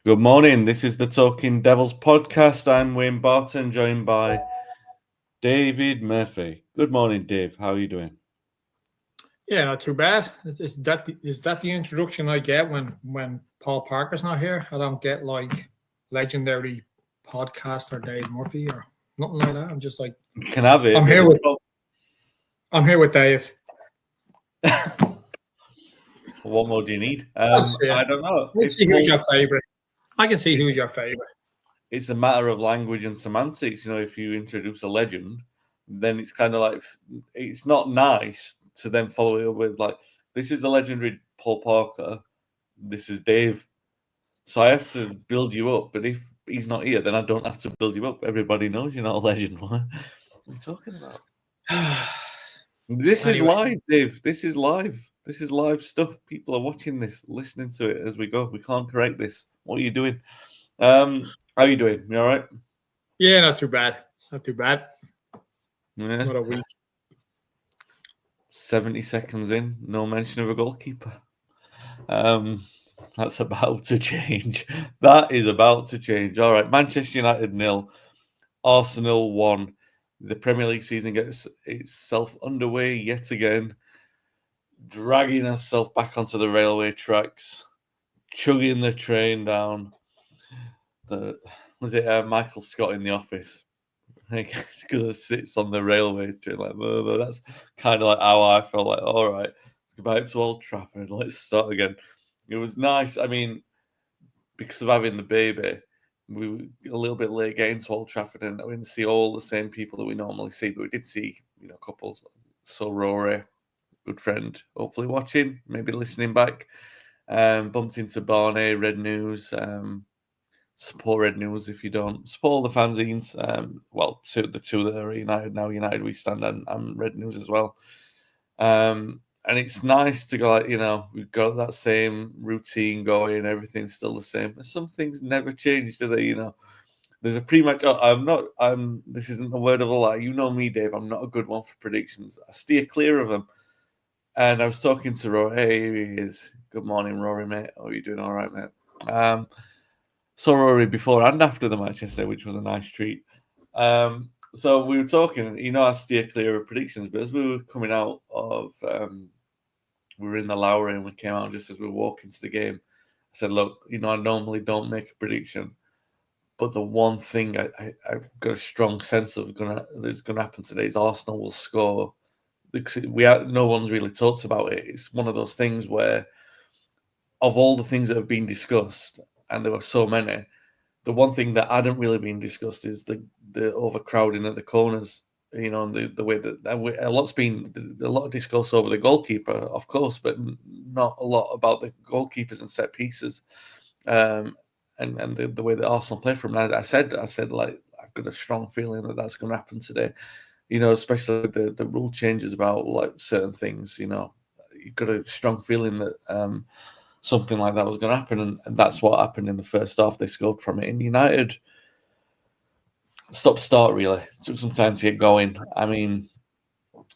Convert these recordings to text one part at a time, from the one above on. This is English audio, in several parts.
Good morning. This is the Talking Devils podcast. I'm Wayne Barton, joined by David Murphy. Good morning, Dave. How are you doing? Yeah, not too bad. Is that the introduction I get when Paul Parker's not here? I don't get like legendary podcaster Dave Murphy or nothing like that. I'm just like You can have it. I'm here with I'm here with Dave. What more do you need? Let's see. I don't know. Let's see who's your favorite. I can see who's your favorite. It's a matter of language and semantics. If you introduce a legend, then it's kind of like it's not nice to then follow it up with like, this is the legendary Paul Parker. This is Dave. So I have to build you up. But if he's not here, then I don't have to build you up. Everybody knows you're not a legend. What are you talking about? This is live, Dave. This is live. This is live stuff. People are watching this, listening to it as we go. We can't correct this. What are you doing? How are you doing? You all right? Yeah, not too bad. Not too bad. Yeah. Not a week. 70 seconds in, no mention of a goalkeeper. That's about to change. That is about to change. All right, Manchester United 0, Arsenal 1. The Premier League season gets itself underway yet again, dragging herself back onto the railway tracks, chugging the train down. Was it Michael Scott in The Office? I think it's because it sits on the railway train like, that's kind of like how I felt. Like, all right, let's go back to Old Trafford. Let's start again. It was nice. I mean, because of having the baby, we were a little bit late getting to Old Trafford, and we didn't see all the same people that we normally see, but we did see, couples. So Rory, good friend, hopefully watching, maybe listening back. Bumped into Barney, Red News. Support Red News if you don't. Support all the fanzines. The two that are United now. United We Stand, and Red News as well. And it's nice to go, like, we've got that same routine going. Everything's still the same. Some things never change, do they? There's a pre-match. This isn't a word of a lie. You know me, Dave. I'm not a good one for predictions. I steer clear of them. And I was talking to Rory. Hey, here he is. Good morning, Rory, mate. How are you doing? All right, mate. Saw Rory before and after the match yesterday, which was a nice treat. So we were talking, I steer clear of predictions, but as we were coming out of, we were in the Lowry and we came out just as we were walking to the game. I said, look, I normally don't make a prediction, but the one thing I've got a strong sense of that's going to happen today is Arsenal will score. Because no one's really talked about it. It's one of those things where, of all the things that have been discussed, and there were so many, the one thing that hadn't really been discussed is the overcrowding at the corners. And the way that a lot of discourse over the goalkeeper, of course, but not a lot about the goalkeepers and set pieces, and the way that Arsenal play from. I said like, I've got a strong feeling that that's going to happen today. Especially the rule changes about like certain things. You've got a strong feeling that something like that was going to happen, and that's what happened in the first half. They scored from it. And United stop-start really took some time to get going. I mean,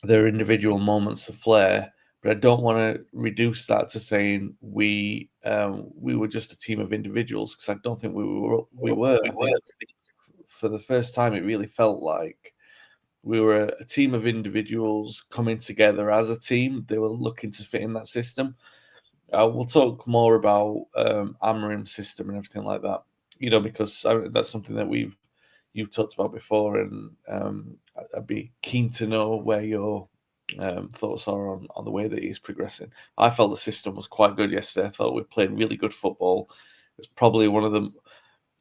there are individual moments of flair, but I don't want to reduce that to saying we were just a team of individuals, because I don't think we were. I think for the first time, it really felt like we were a team of individuals coming together as a team. They were looking to fit in that system. We'll talk more about Amorim's system and everything like that, because that's something that you've talked about before, and I'd be keen to know where your thoughts are on the way that he's progressing. I felt the system was quite good yesterday. I thought we played really good football. It was probably one of them.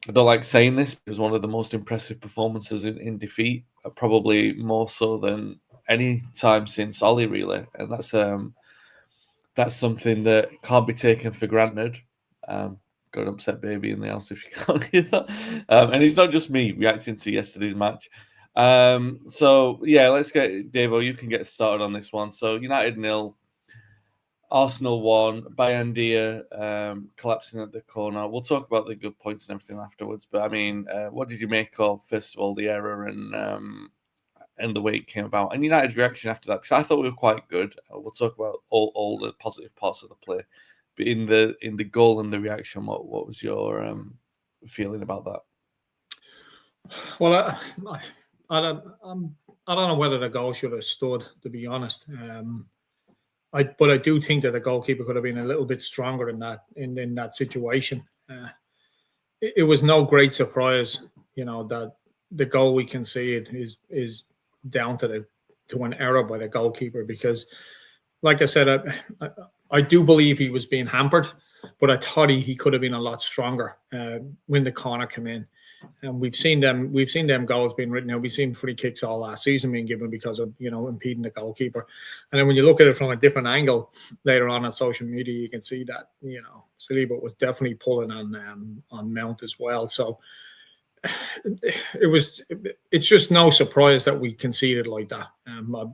I don't like saying this, but it was one of the most impressive performances in defeat, probably more so than any time since Ollie, really. And that's something that can't be taken for granted. Got an upset baby in the house if you can't hear that. And it's not just me reacting to yesterday's match. So, yeah, let's get, Davo, you can get started on this one. So, United 0, Arsenal 1, Bayindir collapsing at the corner. We'll talk about the good points and everything afterwards. But, I mean, what did you make of, first of all, the error and the way it came about, and United's reaction after that? Because I thought we were quite good. We'll talk about all the positive parts of the play. in the goal and the reaction, what was your feeling about that? Well, I don't know whether the goal should have stood, to be honest. But I do think that the goalkeeper could have been a little bit stronger in that situation. It was no great surprise, that the goal we conceded is down to an error by the goalkeeper, because, like I said, I do believe he was being hampered, but I thought he could have been a lot stronger when the corner came in. And we've seen them goals being written out. We've seen free kicks all last season being given because of impeding the goalkeeper. And then when you look at it from a different angle later on social media, you can see that Saliba was definitely pulling on Mount as well. So it's just no surprise that we conceded like that.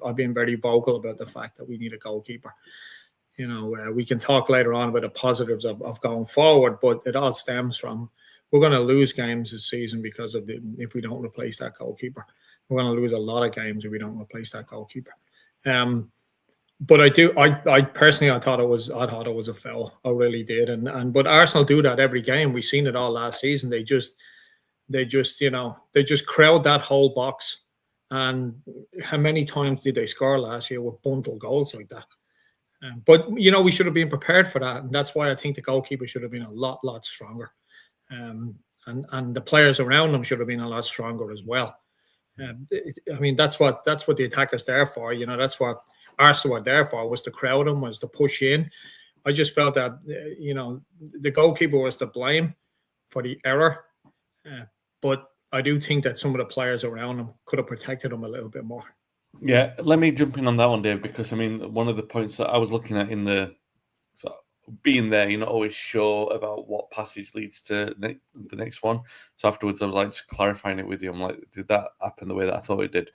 I've been very vocal about the fact that we need a goalkeeper. We can talk later on about the positives of going forward, but it all stems from, we're going to lose games this season because of if we don't replace that goalkeeper. We're going to lose a lot of games if we don't replace that goalkeeper. But I personally, I thought it was a foul. I really did. But Arsenal do that every game. We've seen it all last season. They just crowd that whole box. And how many times did they score last year with bundle goals like that? But we should have been prepared for that, and that's why I think the goalkeeper should have been a lot stronger. And the players around them should have been a lot stronger as well. I mean, that's what the attackers there for. That's what Arsenal were there for, was to crowd them, was to push in. I just felt that the goalkeeper was to blame for the error, but I do think that some of the players around him could have protected him a little bit more. Yeah, let me jump in on that one, Dave, because I mean, one of the points that I was looking at in being there, you're not always sure about what passage leads to the next one. So afterwards, I was like just clarifying it with you. I'm like, did that happen the way that I thought it did?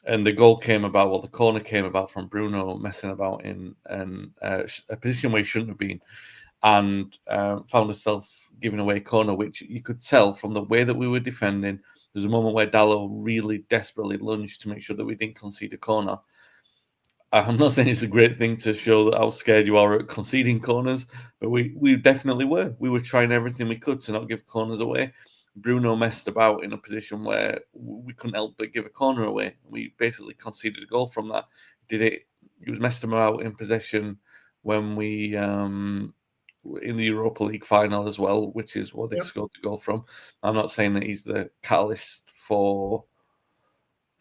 And the goal came about, the corner came about from Bruno messing about in a position where he shouldn't have been, and found himself giving away a corner, which you could tell from the way that we were defending. There's a moment where Dallo really desperately lunged to make sure that we didn't concede a corner. I'm not saying it's a great thing to show that how scared you are at conceding corners, but we definitely were. We were trying everything we could to not give corners away. Bruno messed about in a position where we couldn't help but give a corner away. We basically conceded a goal from that. He was messed about in possession when we in the Europa League final as well, which is what they scored the goal from. I'm not saying that he's the catalyst for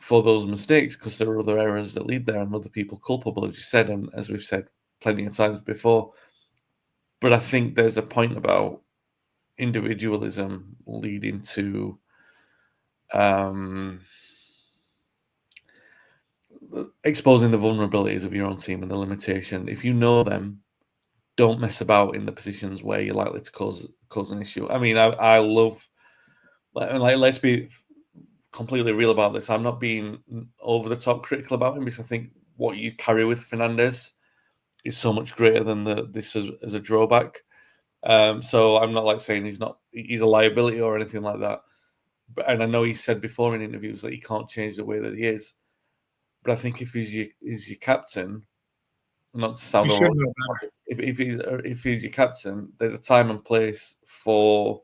those mistakes, because there are other errors that lead there and other people culpable, as you said, and as we've said plenty of times before. But I think there's a point about individualism leading to exposing the vulnerabilities of your own team and the limitation. If you know them, don't mess about in the positions where you're likely to cause an issue. I mean, I love, like, let's be completely real about this. I'm not being over the top critical about him, because I think what you carry with Fernandes is so much greater than this as a drawback. So I'm not like saying he's a liability or anything like that. And I know he said before in interviews that he can't change the way that he is. But I think if he's your captain, not to sound all, if he's your captain, there's a time and place for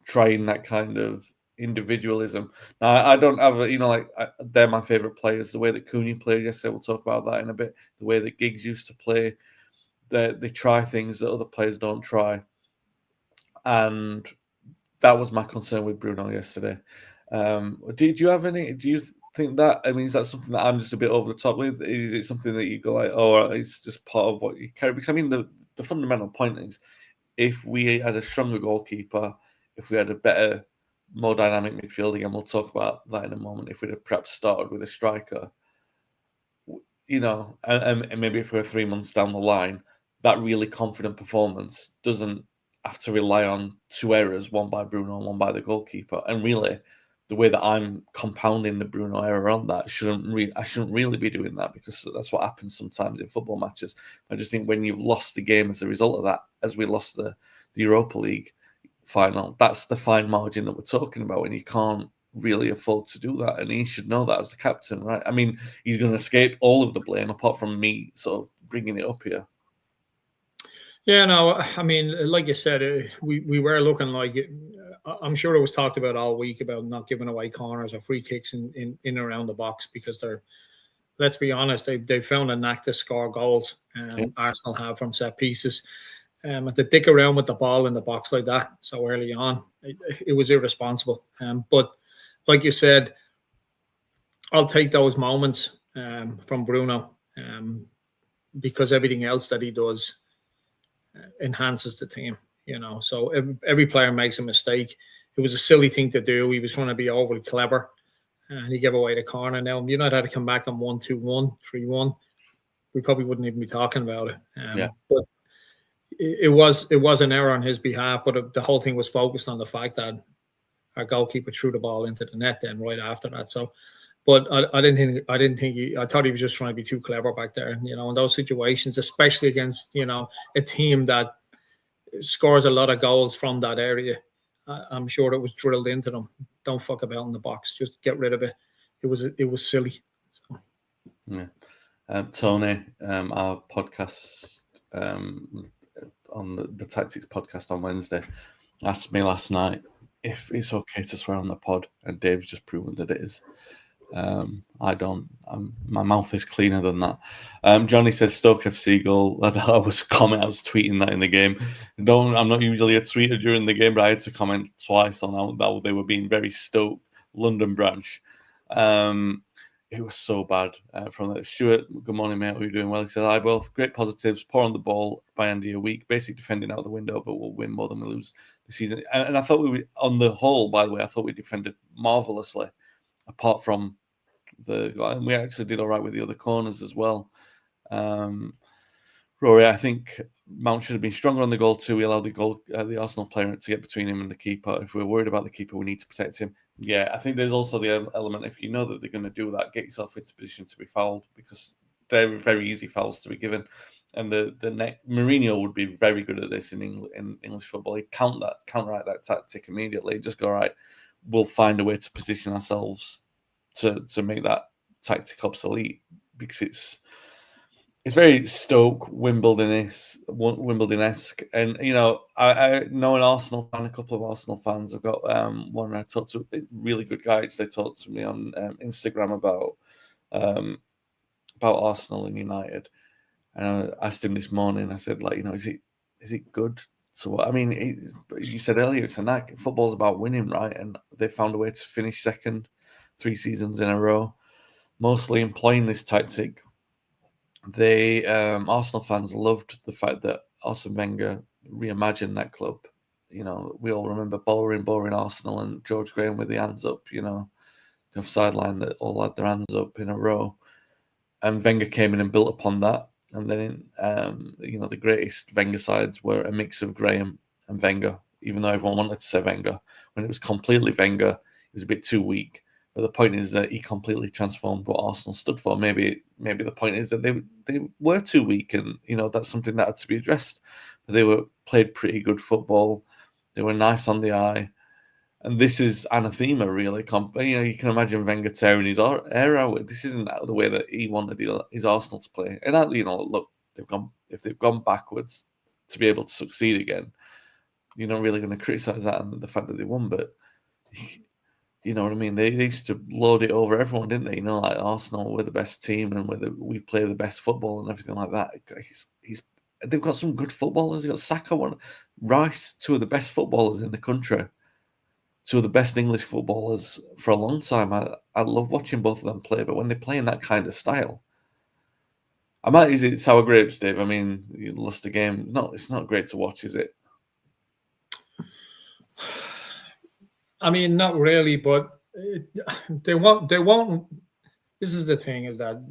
trying that kind of individualism. Now, I don't have they're my favourite players. The way that Cunha played yesterday, we'll talk about that in a bit. The way that Giggs used to play, they try things that other players don't try, and that was my concern with Bruno yesterday. Do you have any? Do you think that? I mean, is that something that I'm just a bit over the top with? Is it something that you go like, oh, it's just part of what you carry? Because I mean, the fundamental point is, if we had a stronger goalkeeper, if we had a better, more dynamic midfield, again, we'll talk about that in a moment. If we'd have perhaps started with a striker, and maybe if we're 3 months down the line, that really confident performance doesn't have to rely on two errors, one by Bruno and one by the goalkeeper. And really, the way that I'm compounding the Bruno error on that, I shouldn't really be doing that, because that's what happens sometimes in football matches. I just think when you've lost the game as a result of that, as we lost the Europa League final, that's the fine margin that we're talking about, and you can't really afford to do that, and he should know that as the captain, right? I mean, he's going to escape all of the blame apart from me sort of bringing it up here. Yeah, no, I mean, like you said, we were looking like it. I'm sure it was talked about all week about not giving away corners or free kicks in and around the box because they're, let's be honest, they found a knack to score goals. Yeah. Arsenal have from set pieces. And to dick around with the ball in the box like that so early on, it was irresponsible. But like you said, I'll take those moments from Bruno because everything else that he does enhances the team. So every player makes a mistake. It was a silly thing to do. He was trying to be overly clever, and he gave away the corner. Now United had to come back on 1-2-1, 3-1. We probably wouldn't even be talking about it. But it was an error on his behalf. But the whole thing was focused on the fact that our goalkeeper threw the ball into the net then right after that. So, but I didn't think I thought he was just trying to be too clever back there. In those situations, especially against a team that scores a lot of goals from that area. I'm sure it was drilled into them. Don't fuck about in the box. Just get rid of it. It was silly. So. Yeah. Tony, our podcast on the Tactics podcast on Wednesday, asked me last night if it's okay to swear on the pod, and Dave's just proven that it is. I don't. My mouth is cleaner than that. Johnny says Stoke FC goal. I was tweeting that in the game. I'm not usually a tweeter during the game, but I had to comment twice on how they were being very Stoke London branch. It was so bad from that. Stuart, good morning, mate. How are you doing? Well, he said, hi, both. Great positives. Poor on the ball. Bayindir weak. Basic defending out the window, but we'll win more than we lose this season. And I thought on the whole, by the way, I thought we defended marvellously. Apart from we actually did all right with the other corners as well. Rory, I think Mount should have been stronger on the goal too. We allowed the Arsenal player to get between him and the keeper. If we're worried about the keeper, we need to protect him. Yeah, I think there's also the element, if you know that they're going to do that, get yourself into position to be fouled, because they're very easy fouls to be given. And Mourinho would be very good at this in English football. He'd counteract that tactic immediately. Just go, right, we'll find a way to position ourselves to make that tactic obsolete, because it's very Stoke Wimbledon-esque. And I know an Arsenal fan, a couple of Arsenal fans. I've got one I talked to, really good guys. They talked to me on Instagram about Arsenal and United, and I asked him this morning. I said, is it good? So I mean, you said earlier, it's a knack. Football's about winning, right? And they found a way to finish second 3 seasons in a row, mostly employing this tactic. Arsenal fans loved the fact that Arsene Wenger reimagined that club. We all remember boring Arsenal and George Graham with the hands up, the sideline that all had their hands up in a row. And Wenger came in and built upon that. And then, the greatest Wenger sides were a mix of Graham and Wenger, even though everyone wanted to say Wenger. When it was completely Wenger, it was a bit too weak. But the point is that he completely transformed what Arsenal stood for. Maybe the point is that they were too weak, and that's something that had to be addressed. But they played pretty good football. They were nice on the eye, and this is anathema, really. You can imagine Wenger tearing his hair out. This isn't the way that he wanted his Arsenal to play. And look, if they've gone backwards to be able to succeed again, you're not really going to criticise that and the fact that they won, but. You know what I mean? They used to load it over everyone, didn't they? Like Arsenal, we're the best team, and we play the best football and everything like that. They've got some good footballers. They've got Saka, Rice, 2 of the best footballers in the country, 2 of the best English footballers for a long time. I love watching both of them play, but when they play in that kind of style, is it sour grapes, Dave? I mean, you lost a game. No, it's not great to watch, is it? I mean, not really, but they won't. This is the thing: is that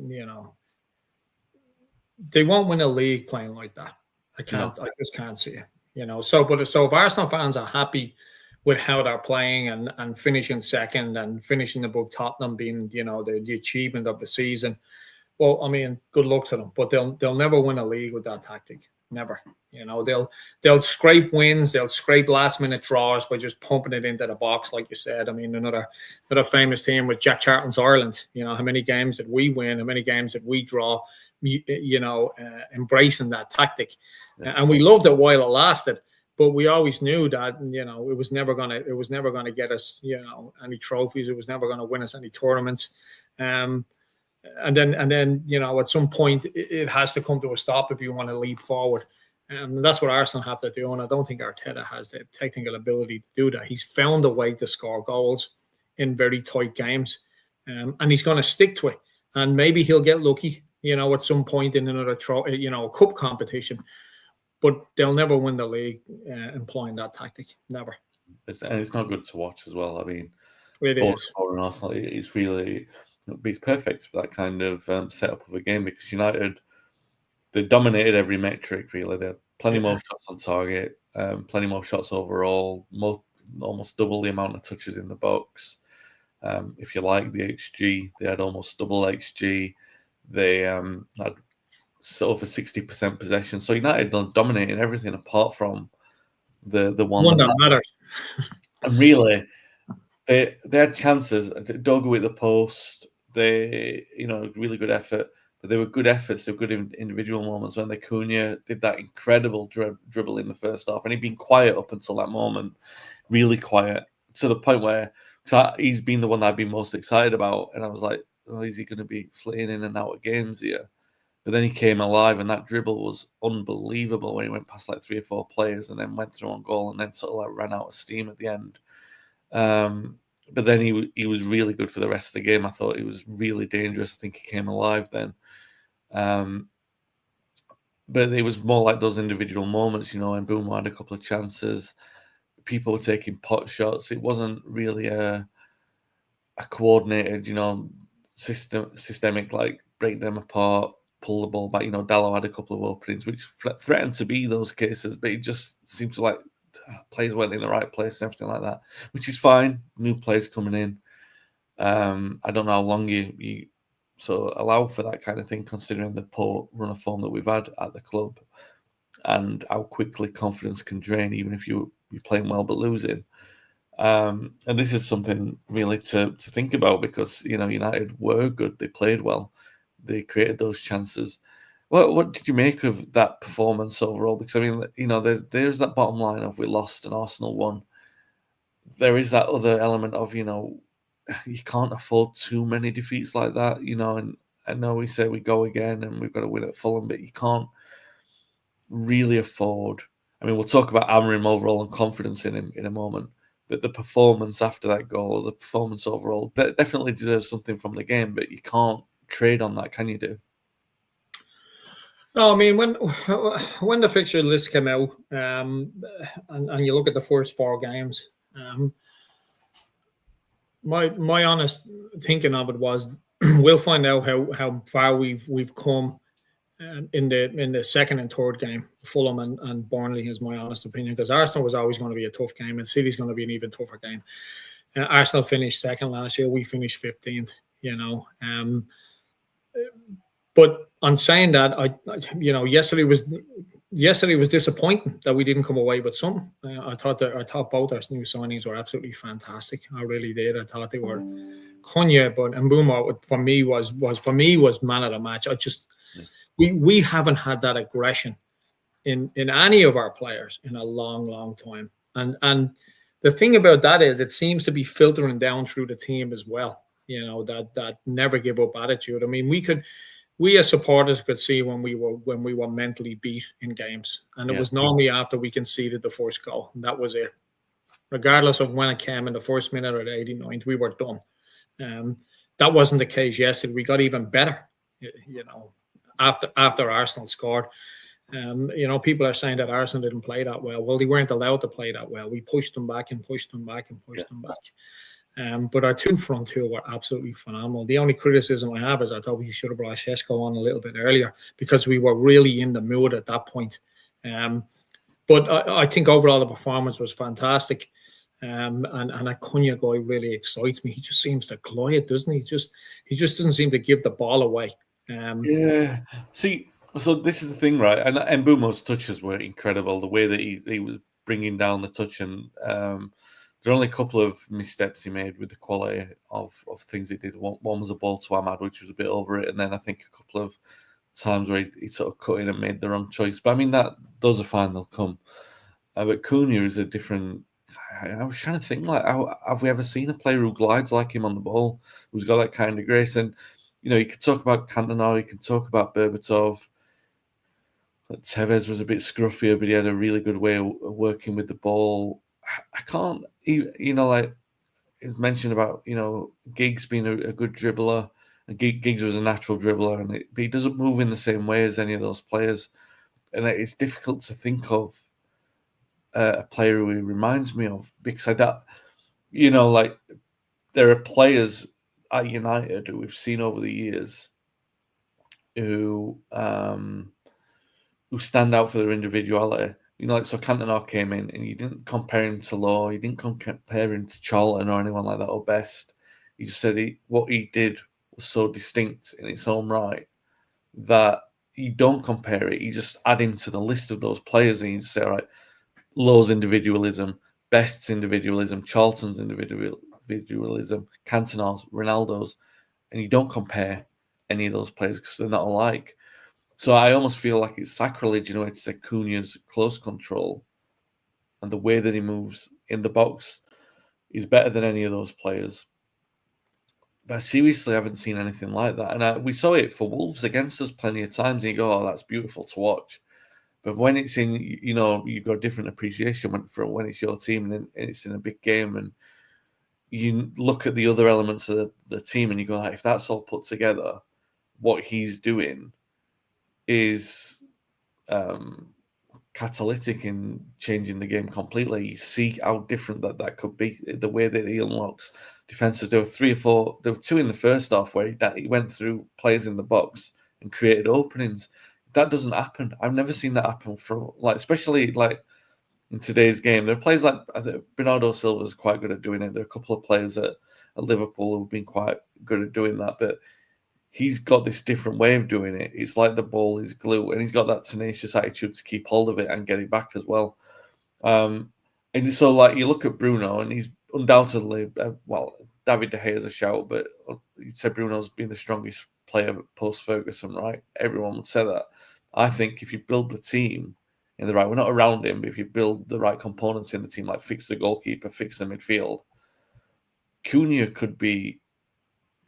they won't win a league playing like that. I just can't see it. So if Arsenal fans are happy with how they're playing and finishing second and finishing above Tottenham being the achievement of the season, well, I mean, good luck to them. But they'll never win a league with that tactic. Never. They'll scrape wins, they'll scrape last minute draws by just pumping it into the box, like you said. I mean, another famous team was Jack Charlton's Ireland. How many games did we win? How many games did we draw? embracing that tactic, and we loved it while it lasted. But we always knew that it was never gonna get us any trophies. It was never gonna win us any tournaments. And then at some point it has to come to a stop if you want to leap forward. And that's what Arsenal have to do. And I don't think Arteta has the technical ability to do that. He's found a way to score goals in very tight games, and he's going to stick to it. And maybe he'll get lucky, at some point in another cup competition. But they'll never win the league employing that tactic. Never. It's not good to watch as well. I mean, it is. For Arsenal, it's perfect for that kind of setup of a game, because United, they dominated every metric, really. They had plenty more shots on target, plenty more shots overall, almost double the amount of touches in the box. If you like the XG, they had almost double XG. They had over 60% possession. So United dominated everything apart from the one that matters. And really, they had chances. Dogu at the post. They, really good effort. But they were good efforts. They were good individual moments when Cunha did that incredible dribble in the first half, and he'd been quiet up until that moment, really quiet, to the point where he's been the one that I've been most excited about, and I was like, oh, is he going to be flitting in and out of games here? But then he came alive, and that dribble was unbelievable when he went past like 3 or 4 players and then went through on goal and then sort of like ran out of steam at the end. But then he was really good for the rest of the game. I thought he was really dangerous. I think he came alive then. But it was more like those individual moments, and Mbeumo had a couple of chances. People were taking pot shots. It wasn't really a coordinated, systemic, like break them apart, pull the ball back. Dalot had a couple of openings which threatened to be those cases, but it just seemed to like players weren't in the right place and everything like that, which is fine. New players coming in. I don't know how long you sort of allow for that kind of thing, considering the poor run of form that we've had at the club and how quickly confidence can drain, even if you're playing well but losing. And this is something really to think about, because United were good. They played well. They created those chances. What did you make of that performance overall? Because I mean, there's that bottom line of we lost and Arsenal won. There is that other element of you can't afford too many defeats like that. And I know we say we go again and we've got to win at Fulham, but you can't really afford. I mean, we'll talk about Amorim overall and confidence in him in a moment. But the performance after that goal, the performance overall, definitely deserves something from the game. But you can't trade on that, can you? Do? No, I mean, when the fixture list came out, and you look at the first 4 games, my honest thinking of it was, we'll find out how far we've come in the second and third game. Fulham and Burnley is my honest opinion, because Arsenal was always going to be a tough game, and City's going to be an even tougher game. Arsenal finished second last year. We finished 15th. But on saying that, yesterday was disappointing that we didn't come away with something. I thought both our new signings were absolutely fantastic. I really did. I thought they were Cunha, but Mbeumo for me was man of the match. We haven't had that aggression in any of our players in a long time. And the thing about that is, it seems to be filtering down through the team as well. That never give up attitude. I mean, we as supporters could see when we were mentally beat in games, and it was normally after we conceded the first goal. And that was it. Regardless of when it came, in the first minute or the 89th, we were done. That wasn't the case yesterday. We got even better, after Arsenal scored. People are saying that Arsenal didn't play that well. Well, they weren't allowed to play that well. We pushed them back and pushed them back and pushed them back. But our front two were absolutely phenomenal. The only criticism I have is I thought we should have brought Šeško on a little bit earlier, because we were really in the mood at that point. But I think overall the performance was fantastic. And that Cunha guy really excites me. He just seems to glide, doesn't he? He just doesn't seem to give the ball away. See, so this is the thing, right? And Mbeumo's touches were incredible. The way that he was bringing down the touch, and there are only a couple of missteps he made with the quality of things he did. One was a ball to Ahmad, which was a bit over it, and then I think a couple of times where he sort of cut in and made the wrong choice. But I mean, those are fine; they'll come. But Cunha is a different. I was trying to think, like, have we ever seen a player who glides like him on the ball, who's got that kind of grace? And you could talk about Cantona, you can talk about Berbatov. Tevez was a bit scruffier, but he had a really good way of working with the ball. I can't, like it's mentioned about, Giggs being a good dribbler. And Giggs was a natural dribbler, but he doesn't move in the same way as any of those players. And it's difficult to think of a player who he reminds me of, because I doubt, like there are players at United who we've seen over the years who stand out for their individuality. So Cantona came in, and you didn't compare him to Law, you didn't compare him to Charlton or anyone like that, or Best. He just said what he did was so distinct in its own right that you don't compare it. You just add him to the list of those players, and you just say, all right, Law's individualism, Best's individualism, Charlton's individualism, Cantona's, Ronaldo's, and you don't compare any of those players because they're not alike. So I almost feel like it's sacrilege, to say Cunha's close control and the way that he moves in the box is better than any of those players. But I seriously haven't seen anything like that. And we saw it for Wolves against us plenty of times, and you go, oh, that's beautiful to watch. But when it's in, you've got a different appreciation when it's your team and it's in a big game, and you look at the other elements of the team and you go, if that's all put together, what he's doing is catalytic in changing the game completely. You see how different that could be, the way that he unlocks defenses. There were two in the first half where he went through players in the box and created openings. That doesn't happen. I've never seen that happen especially in today's game. There are players like Bernardo Silva is quite good at doing it. There are a couple of players at Liverpool who've been quite good at doing that, but he's got this different way of doing it. It's like the ball is glue, and he's got that tenacious attitude to keep hold of it and get it back as well. And so, you look at Bruno, and he's undoubtedly, David De Gea is a shout, but you'd say Bruno's been the strongest player post-Ferguson, right? Everyone would say that. I think if you build the team in the right, we're not around him, but if you build the right components in the team, like fix the goalkeeper, fix the midfield, Cunha could be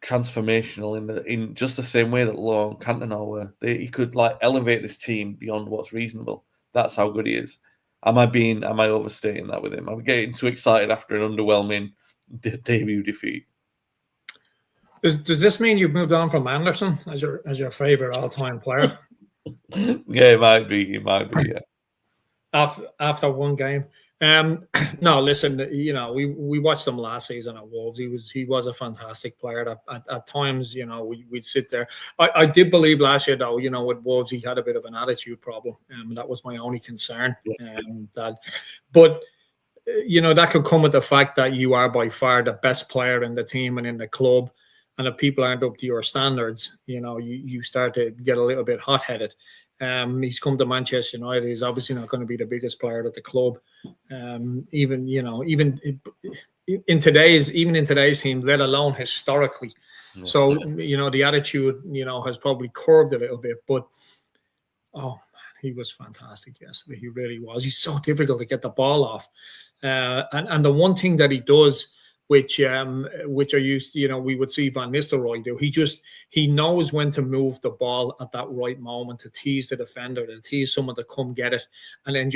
transformational in just the same way that Law and Cantona were. He could elevate this team beyond what's reasonable. That's how good he is. Am I overstating that with him? Am I getting too excited after an underwhelming debut defeat? Does this mean you've moved on from Anderson as your favorite all-time player? Yeah, it might be. Yeah. After one game. No, listen. We watched him last season at Wolves. He was a fantastic player. At times, we'd sit there. I did believe last year, though, with Wolves, he had a bit of an attitude problem. That was my only concern. Yeah. But that could come with the fact that you are by far the best player in the team and in the club, and if people aren't up to your standards, you start to get a little bit hot-headed. He's come to Manchester United. He's obviously not going to be the biggest player at the club. Even in today's team, let alone historically. Yeah. So the attitude has probably curbed a little bit. But he was fantastic yesterday. He really was. He's so difficult to get the ball off. And the one thing that he does, which I used, we would see Van Nistelrooy do. He knows when to move the ball at that right moment to tease the defender, to tease someone to come get it, and then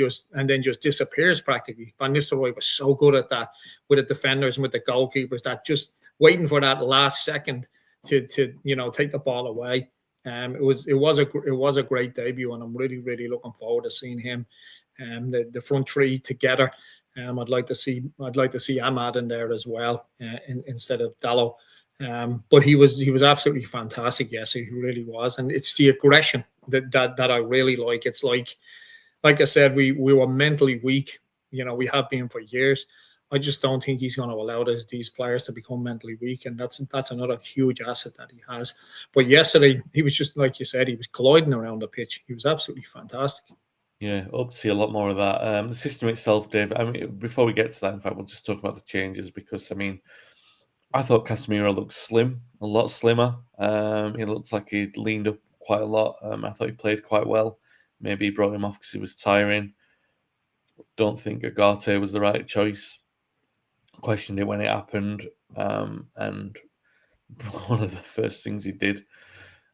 just disappears practically. Van Nistelrooy was so good at that with the defenders and with the goalkeepers, that just waiting for that last second to take the ball away. It was a great debut, and I'm really, really looking forward to seeing him the front three together. I'd like to see Ahmad in there as well, instead of Dalot. But he was absolutely fantastic. Yes, he really was, and it's the aggression that I really like. It's like I said, we were mentally weak. We have been for years. I just don't think he's going to allow these players to become mentally weak, and that's another huge asset that he has. But yesterday, he was just like you said, he was gliding around the pitch. He was absolutely fantastic. Yeah, hope to see a lot more of that. The system itself, Dave, before we get to that, in fact, we'll just talk about the changes, because, I thought Casemiro looked slim, a lot slimmer. He looks like he'd leaned up quite a lot. I thought he played quite well. Maybe he brought him off because he was tiring. Don't think Agate was the right choice. Questioned it when it happened, and one of the first things he did.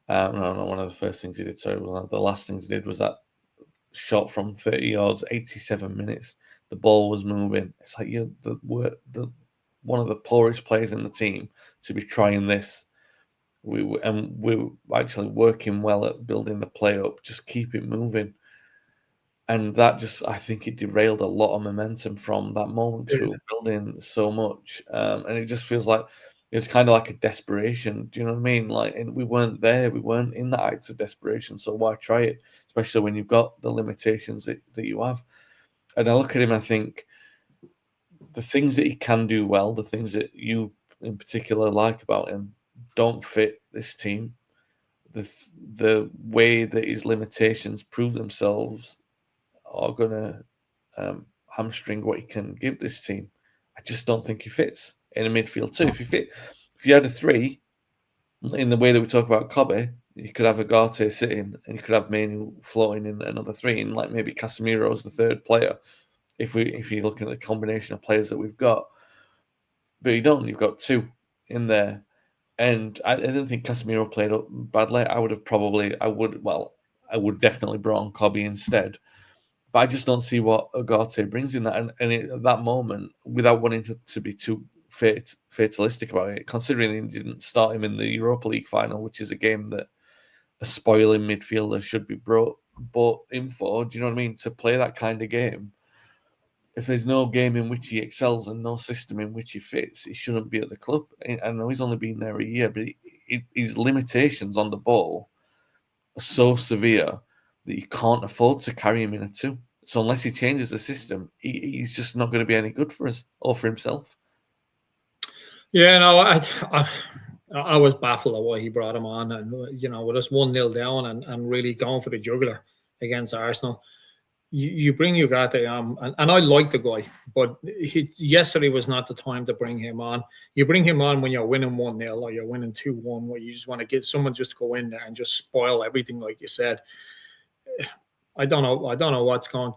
No, not one of the first things he did. Sorry, the last things he did was that shot from 30 yards, 87 minutes. The ball was moving. It's like you're the one of the poorest players in the team to be trying this. We're actually working well at building the play up. Just keep it moving. And that just, I think it derailed a lot of momentum from that moment because we were building so much. And it just feels like it was kind of like a desperation. Do you know what I mean? Like, and we weren't there. We weren't in that act of desperation. So why try it? Especially when you've got the limitations that you have. And I look at him, I think the things that he can do well, the things that you in particular like about him, don't fit this team. The way that his limitations prove themselves are going to hamstring what he can give this team. I just don't think he fits in a midfield too. If you had a three, in the way that we talk about Kobe, you could have Agate sitting and you could have Manu floating in another three, and like maybe Casemiro as the third player. If you're looking at the combination of players that we've got, but you don't. You've got two in there, and I didn't think Casemiro played up badly. I would definitely brought on Kobe instead. But I just don't see what Agate brings in that. And at that moment, without wanting to be too fatalistic about it, considering he didn't start him in the Europa League final, which is a game that a spoiling midfielder should be brought in for. Do you know what I mean? To play that kind of game, if there's no game in which he excels and no system in which he fits, he shouldn't be at the club. I know he's only been there a year, but his limitations on the ball are so severe that you can't afford to carry him in a two. So unless he changes the system, he's just not going to be any good for us or for himself. Yeah, no, I was baffled at why he brought him on, and with us 1-0 down and really going for the jugular against Arsenal. You bring Ugarte on, and I like the guy, but yesterday was not the time to bring him on. You bring him on when you're winning 1-0 or you're winning 2-1, where you just want to get someone just to go in there and just spoil everything, like you said. I don't know what's going.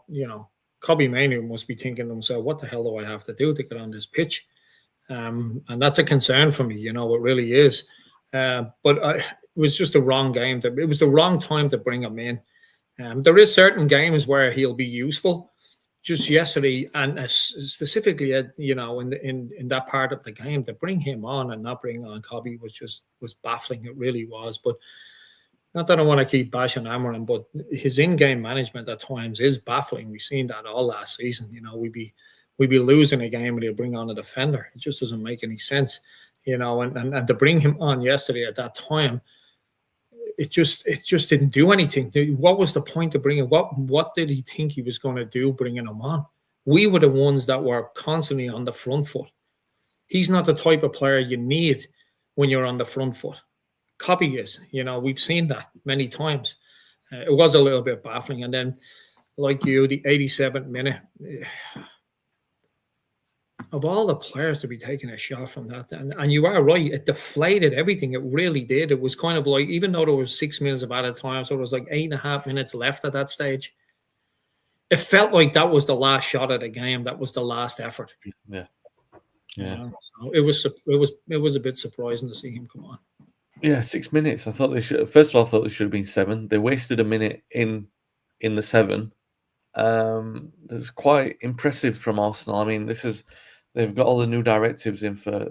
Kobe Manu must be thinking to himself, "What the hell do I have to do to get on this pitch?" And that's a concern for me. It really is. But it was just the wrong game. It was the wrong time to bring him in. There is certain games where he'll be useful. Just yesterday, and specifically, in that part of the game, to bring him on and not bring on Kobe was baffling. It really was. But not that I want to keep bashing Amorim, but his in-game management at times is baffling. We've seen that all last season. We'd be losing a game and he'll bring on a defender. It just doesn't make any sense. And to bring him on yesterday at that time, it just didn't do anything. What was the point of bringing? What did he think he was going to do bringing him on? We were the ones that were constantly on the front foot. He's not the type of player you need when you're on the front foot. Kobe is. We've seen that many times. It was a little bit baffling. And then, like you, the 87th minute, of all the players to be taking a shot from that, and you are right, it deflated everything. It really did. It was kind of like, even though there was 6 minutes of added time, so there was like 8.5 minutes left at that stage. It felt like that was the last shot of the game. That was the last effort. Yeah. So it was a bit surprising to see him come on. Yeah, 6 minutes. I thought they should. First of all, I thought they should have been 7. They wasted a minute in the 7. That's quite impressive from Arsenal. I mean, they've got all the new directives in for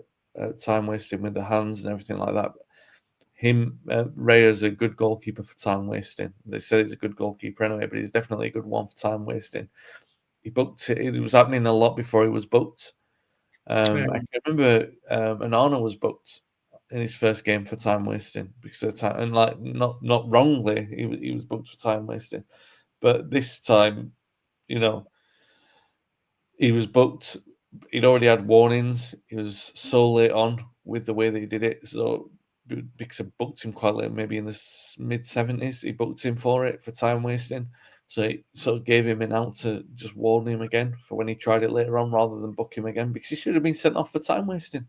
time wasting with the hands and everything like that. Raya's a good goalkeeper for time wasting. They said he's a good goalkeeper anyway, but he's definitely a good one for time wasting. He booked it. It was happening a lot before he was booked. I can remember Onana was booked in his first game for time wasting because of time, and like not wrongly, he was booked for time wasting. But this time, he was booked. He'd already had warnings. He was so late on with the way that he did it. So because I booked him quite late, maybe in the mid-70s, he booked him for time wasting. So it sort of gave him an out to just warn him again for when he tried it later on, rather than book him again, because he should have been sent off for time wasting.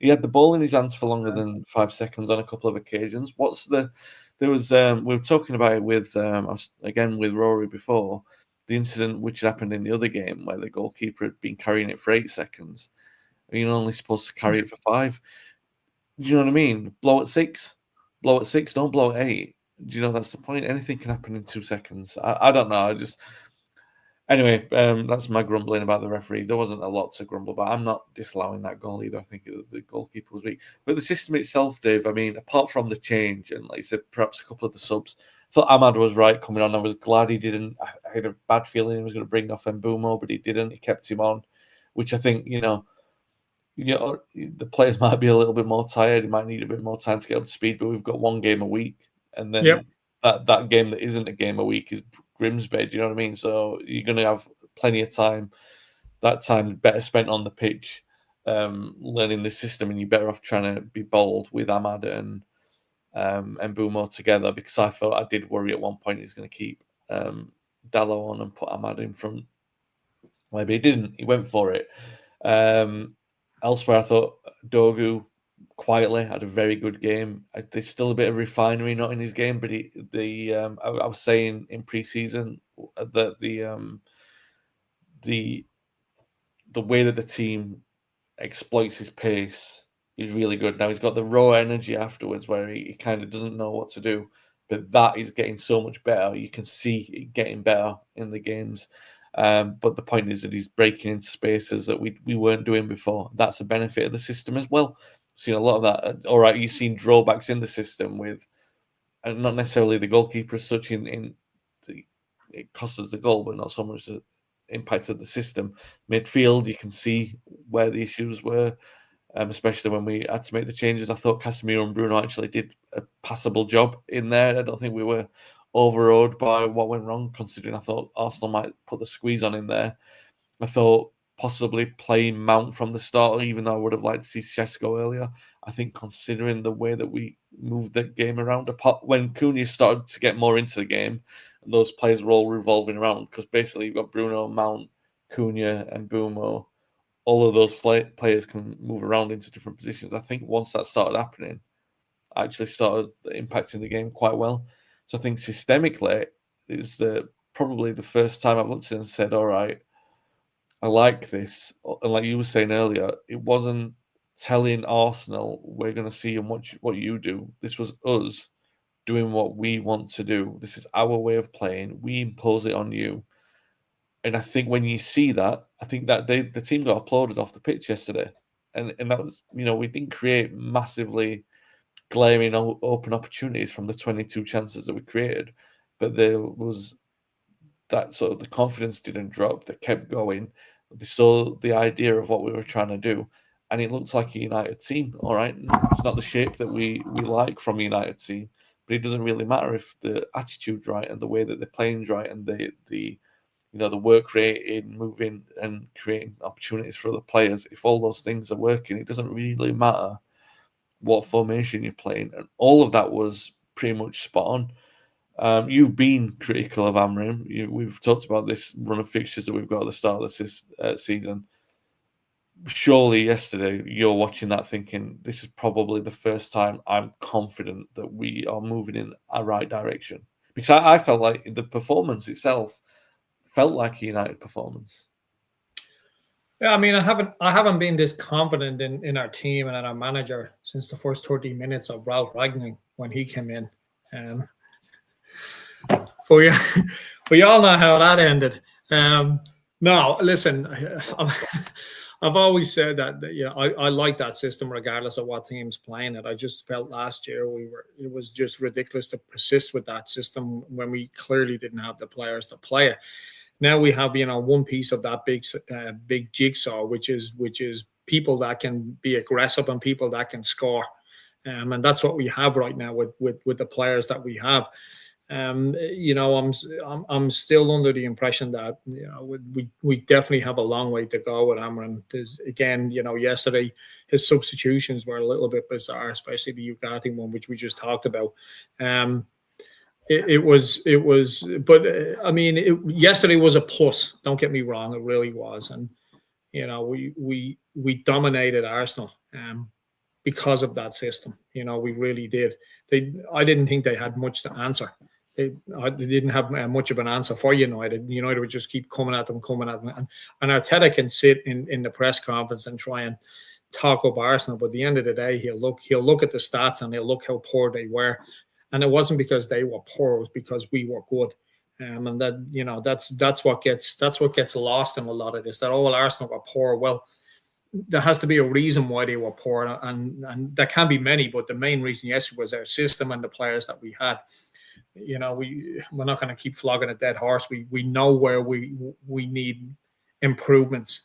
He had the ball in his hands for longer than 5 seconds on a couple of occasions. What's the There was we were talking about it with again with Rory before, the incident which happened in the other game where the goalkeeper had been carrying it for 8 seconds. You're only supposed to carry it for 5. Do you know what I mean? Blow at 6. Blow at 6, don't blow at 8. Do you know that's the point? Anything can happen in 2 seconds. I don't know. Anyway, that's my grumbling about the referee. There wasn't a lot to grumble about. I'm not disallowing that goal either. I think the goalkeeper was weak. But the system itself, Dave, I mean, apart from the change and, like you said, perhaps a couple of the subs, I thought Ahmad was right coming on. I was glad he didn't. I had a bad feeling he was going to bring off Mbumo, but he didn't. He kept him on, which I think, the players might be a little bit more tired. He might need a bit more time to get up to speed, but we've got 1 game a week. And then that game that isn't a game a week is Grimsby, do you know what I mean? So you're going to have plenty of time. That time better spent on the pitch, learning the system, and you're better off trying to be bold with Ahmad and Mbumo together, because I did worry at one point he's going to keep Dallo on and put Ahmad in front. Maybe he didn't. He went for it. Elsewhere, I thought Dogu quietly had a very good game. There's still a bit of refinery not in his game, but I was saying in pre-season that the way that the team exploits his pace is really good. Now he's got the raw energy afterwards where he kind of doesn't know what to do, but that is getting so much better. You can see it getting better in the games. But the point is that he's breaking into spaces that we weren't doing before. That's a benefit of the system as well. Seen a lot of that. All right, you've seen drawbacks in the system with, and not necessarily the goalkeeper as such. It cost us the goal, but not so much the impact of the system. Midfield, you can see where the issues were, especially when we had to make the changes. I thought Casemiro and Bruno actually did a passable job in there. I don't think we were overawed by what went wrong, considering I thought Arsenal might put the squeeze on in there. I thought possibly playing Mount from the start, even though I would have liked to see Šeško earlier. I think considering the way that we moved the game around, apart when Cunha started to get more into the game, those players were all revolving around, because basically you've got Bruno, Mount, Cunha and Mbumo. All of those players can move around into different positions. I think once that started happening, I actually started impacting the game quite well. So I think systemically, it's probably the first time I've looked at it and said, all right, I like this. And like you were saying earlier, it wasn't telling Arsenal, we're going to see and watch what you do. This was us doing what we want to do. This is our way of playing. We impose it on you. And I think when you see that, I think that the team got applauded off the pitch yesterday. And that was, we didn't create massively glaring open opportunities from the 22 chances that we created. But there was that sort of, the confidence didn't drop. They kept going. They saw the idea of what we were trying to do. And it looks like a United team, all right? It's not the shape that we like from a United team, but it doesn't really matter if the attitude's right and the way that they're playing's right and the work rate in moving and creating opportunities for other players. If all those things are working, it doesn't really matter what formation you're playing. And all of that was pretty much spot on. You've been critical of Amorim. We've talked about this run of fixtures that we've got at the start of this season. Surely yesterday you're watching that thinking, this is probably the first time I'm confident that we are moving in a right direction. Because I felt like the performance itself felt like a United performance. Yeah, I mean, I haven't been this confident in our team and in our manager since the first 30 minutes of Ralph Ragnick when he came in. But we all know how that ended. No, listen, I've always said that I like that system regardless of what team's playing it. I just felt last year it was just ridiculous to persist with that system when we clearly didn't have the players to play it. Now we have one piece of that big jigsaw, which is people that can be aggressive and people that can score, and that's what we have right now with the players that we have. I'm still under the impression that we definitely have a long way to go with Amorim. Again, yesterday his substitutions were a little bit bizarre, especially the Ugarte one, which we just talked about. It was, but I mean, yesterday was a plus. Don't get me wrong, it really was, and we dominated Arsenal because of that system. We really did. I didn't think they had much to answer. They didn't have much of an answer for United. United would just keep coming at them. And Arteta can sit in the press conference and try and talk up Arsenal, but at the end of the day, he'll look at the stats and he'll look how poor they were. And it wasn't because they were poor; it was because we were good. And that's what gets lost in a lot of this. That Arsenal were poor. Well, there has to be a reason why they were poor, and there can be many, but the main reason, yes, was our system and the players that we had. We're not going to keep flogging a dead horse. We know where we need improvements,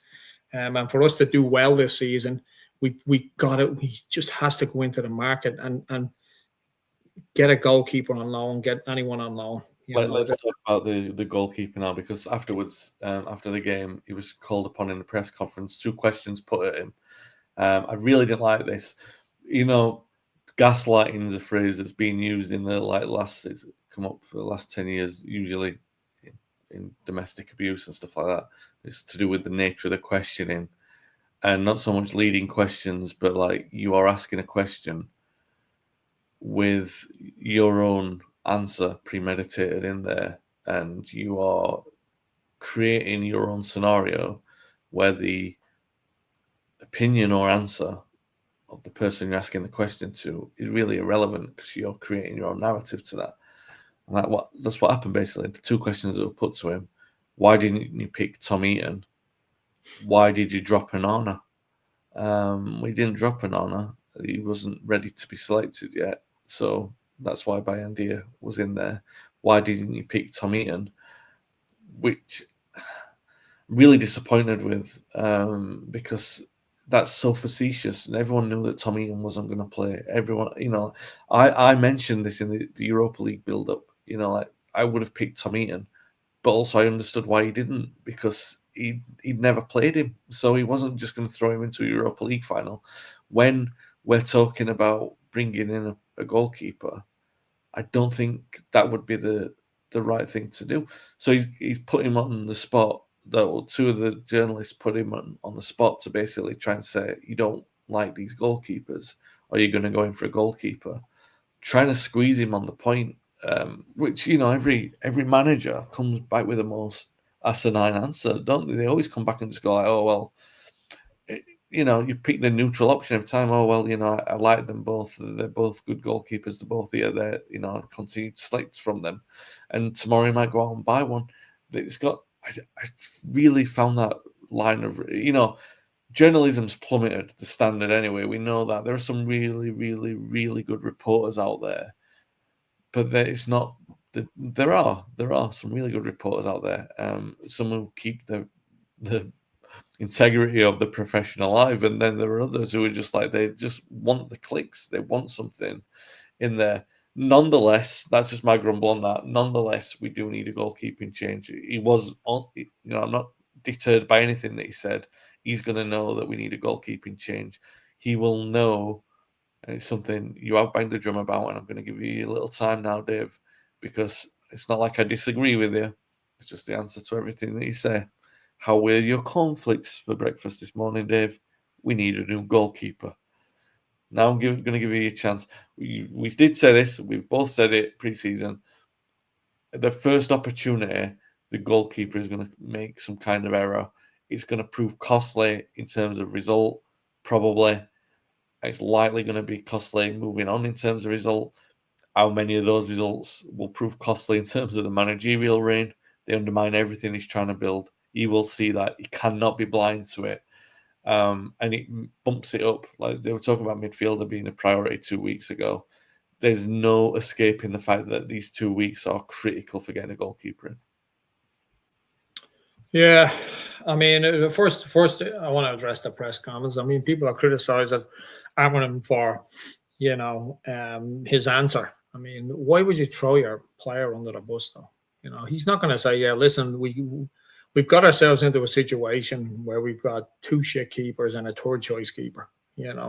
and for us to do well this season, we got it. We just has to go into the market and get a goalkeeper on loan, get anyone on loan. Let's talk about the goalkeeper now, because afterwards, after the game, he was called upon in the press conference. 2 questions put at him. I really didn't like this. Gaslighting is a phrase that's been used in the it's come up for the last 10 years, usually in domestic abuse and stuff like that. It's to do with the nature of the questioning, and not so much leading questions, but you are asking a question with your own answer premeditated in there, and you are creating your own scenario where the opinion or answer of the person you're asking the question to is really irrelevant, because you're creating your own narrative to that. And that's what happened basically. The 2 questions that were put to him: why didn't you pick Tom Eaton? Why did you drop Onana? We didn't drop Onana. He wasn't ready to be selected yet, so that's why Bayindir was in there. Why didn't you pick Tom Eaton? Which I'm really disappointed with, because that's so facetious, and everyone knew that Tom Eaton wasn't going to play. Everyone, I mentioned this in the Europa League build-up. I would have picked Tom Eaton, but also I understood why he didn't, because he'd never played him, so he wasn't just going to throw him into a Europa League final. When we're talking about bringing in a goalkeeper, I don't think that would be the right thing to do. So he's put him on the spot. 2 of the journalists put him on the spot to basically try and say, you don't like these goalkeepers, or you're going to go in for a goalkeeper, trying to squeeze him on the point, which every manager comes back with the most asinine answer, don't they? They always come back and just go like, oh well, you pick the neutral option every time. Oh well, I like them both. They're both good goalkeepers. They're both here. They're I continue to select from them, and tomorrow he might go out and buy one. It's got. I really found that line of journalism's plummeted the standard anyway. We know that there are some really, really, really good reporters out there, but it's not. There are some really good reporters out there. Some who keep the integrity of the profession alive, and then there are others who are just they just want the clicks. They want something in there. Nonetheless, that's just my grumble on that. Nonetheless, we do need a goalkeeping change. He was on, I'm not deterred by anything that he said. He's going to know that we need a goalkeeping change. He will know, and it's something you have banged the drum about, and I'm going to give you a little time now, Dave, because it's not like I disagree with you. It's just the answer to everything that you say. How were your cornflakes for breakfast this morning, Dave? We need a new goalkeeper. Now I'm going to give you a chance. We did say this. We've both said it pre-season. The first opportunity, the goalkeeper is going to make some kind of error. It's going to prove costly in terms of result, probably. It's likely going to be costly moving on in terms of result. How many of those results will prove costly in terms of the managerial reign? They undermine everything he's trying to build. He will see that. He cannot be blind to it. And it bumps it up. Like they were talking about midfielder being a priority 2 weeks ago. There's no escaping the fact that these 2 weeks are critical for getting a goalkeeper in. Yeah, I mean, first, I want to address the press conference. I mean, people are criticizing Amorim for, his answer. I mean, why would you throw your player under the bus, though? He's not going to say, yeah, listen, we've got ourselves into a situation where we've got 2 shit keepers and a third choice keeper,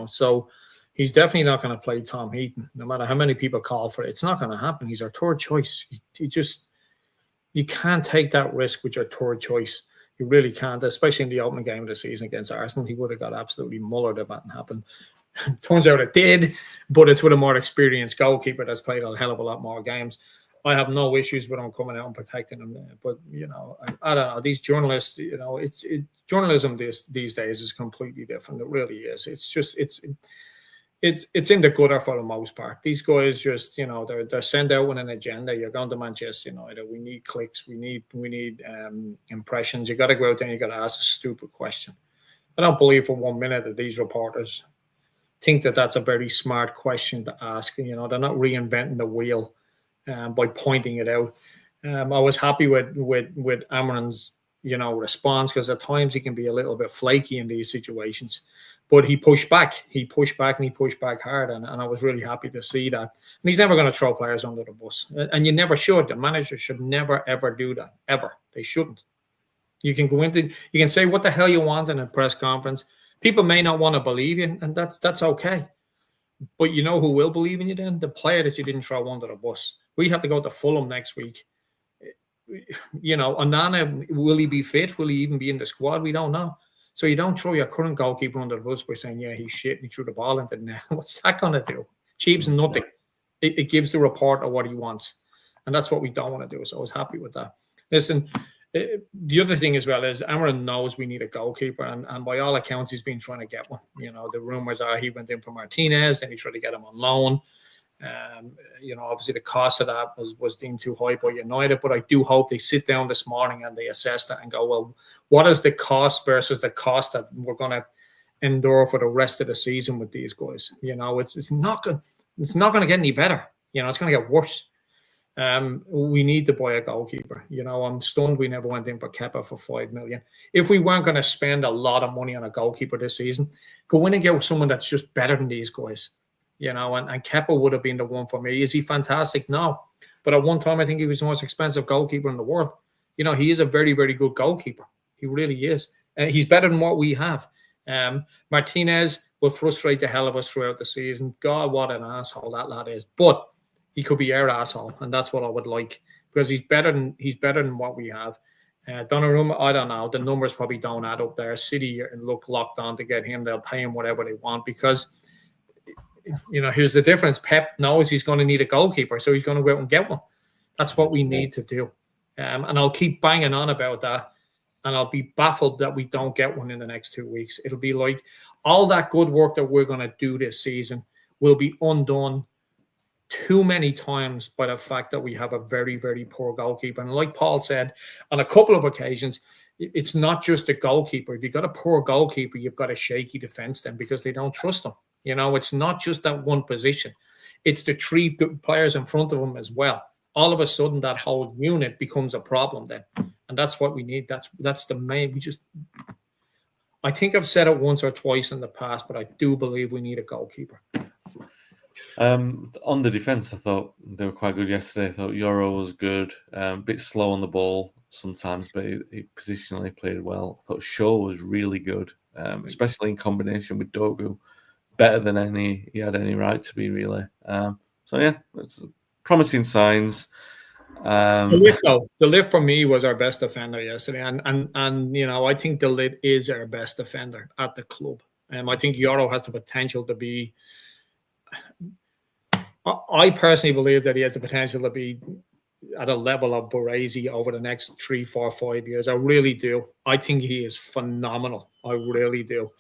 so he's definitely not going to play Tom Heaton, no matter how many people call for it. It's not going to happen. He's our third choice. You can't take that risk with your third choice. You really can't, especially in the opening game of the season against Arsenal. He would have got absolutely mullered if that happened. Turns out it did, but it's with a more experienced goalkeeper that's played a hell of a lot more games. I have no issues with him coming out and protecting him. But, I don't know. These journalists, journalism these days is completely different. It really is. It's just, it's in the gutter for the most part. These guys just, they're sent out with an agenda. You're going to Manchester United. We need clicks. We need impressions. You got to go out there and you got to ask a stupid question. I don't believe for 1 minute that these reporters think that that's a very smart question to ask. They're not reinventing the wheel by pointing it out. I was happy with Amorim's, response, because at times he can be a little bit flaky in these situations. But he pushed back. He pushed back hard, and I was really happy to see that. And he's never going to throw players under the bus. And you never should. The manager should never, ever do that. Ever. They shouldn't. You can go into, you can say what the hell you want in a press conference. People may not want to believe you, and that's okay. But you know who will believe in you then? The player that you didn't throw under the bus. We have to go to Fulham next week. Onana, will he be fit? Will he even be in the squad? We don't know. So you don't throw your current goalkeeper under the bus by saying, yeah, he's shit, and he threw the ball into the net. What's that going to do? Achieves nothing. It gives the reporter what he wants. And that's what we don't want to do. So I was happy with that. Listen, the other thing as well is Amorim knows we need a goalkeeper, and by all accounts, he's been trying to get one. The rumors are he went in for Martinez, then he tried to get him on loan. Obviously the cost of that was deemed too high by United, but I do hope they sit down this morning and they assess that and go, well, what is the cost versus the cost that we're going to endure for the rest of the season with these guys? It's not going to get any better. It's going to get worse. We need to buy a goalkeeper. I'm stunned we never went in for Kepa for 5 million. If we weren't going to spend a lot of money on a goalkeeper this season, go in and get someone that's just better than these guys. And Kepa would have been the one for me. Is he fantastic? No. But at one time, I think he was the most expensive goalkeeper in the world. He is a very, very good goalkeeper. He really is. He's better than what we have. Martinez will frustrate the hell of us throughout the season. God, what an asshole that lad is. But he could be our asshole, and that's what I would like, because he's better than what we have. Donnarumma, I don't know. The numbers probably don't add up there. City look locked on to get him. They'll pay him whatever they want because – here's the difference. Pep knows he's going to need a goalkeeper, so he's going to go out and get one. That's what we need to do. And I'll keep banging on about that, and I'll be baffled that we don't get one in the next 2 weeks. It'll be like all that good work that we're going to do this season will be undone too many times by the fact that we have a very, very poor goalkeeper. And like Paul said, on a couple of occasions, it's not just a goalkeeper. If you've got a poor goalkeeper, you've got a shaky defense then because they don't trust him. It's not just that one position. It's the 3 good players in front of him as well. All of a sudden, that whole unit becomes a problem then. And that's what we need. That's the main. I think I've said it once or twice in the past, but I do believe we need a goalkeeper. On the defence, I thought they were quite good yesterday. I thought Euro was good. A bit slow on the ball sometimes, but he positionally played well. I thought Shaw was really good, especially in combination with Dogu. Better than he had any right to be, really. So yeah, it's promising signs. The Ligt for me was our best defender yesterday, and I think the Ligt is our best defender at the club. I think Euro has the potential to be. I personally believe that he has the potential to be at a level of Baresi over the next 3, 4, 5 years. I really do. I think he is phenomenal. I really do.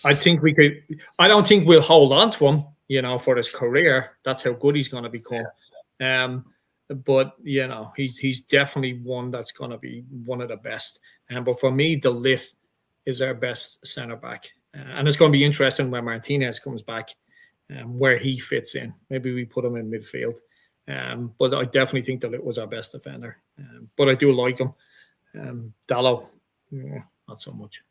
I think we could. I don't think we'll hold on to him, for his career. That's how good he's going to become. But he's definitely one that's going to be one of the best. But for me, the Ligt is our best centre back, and it's going to be interesting when Martinez comes back, where he fits in. Maybe we put him in midfield. But I definitely think the Ligt was our best defender. But I do like him. Dallo, not so much.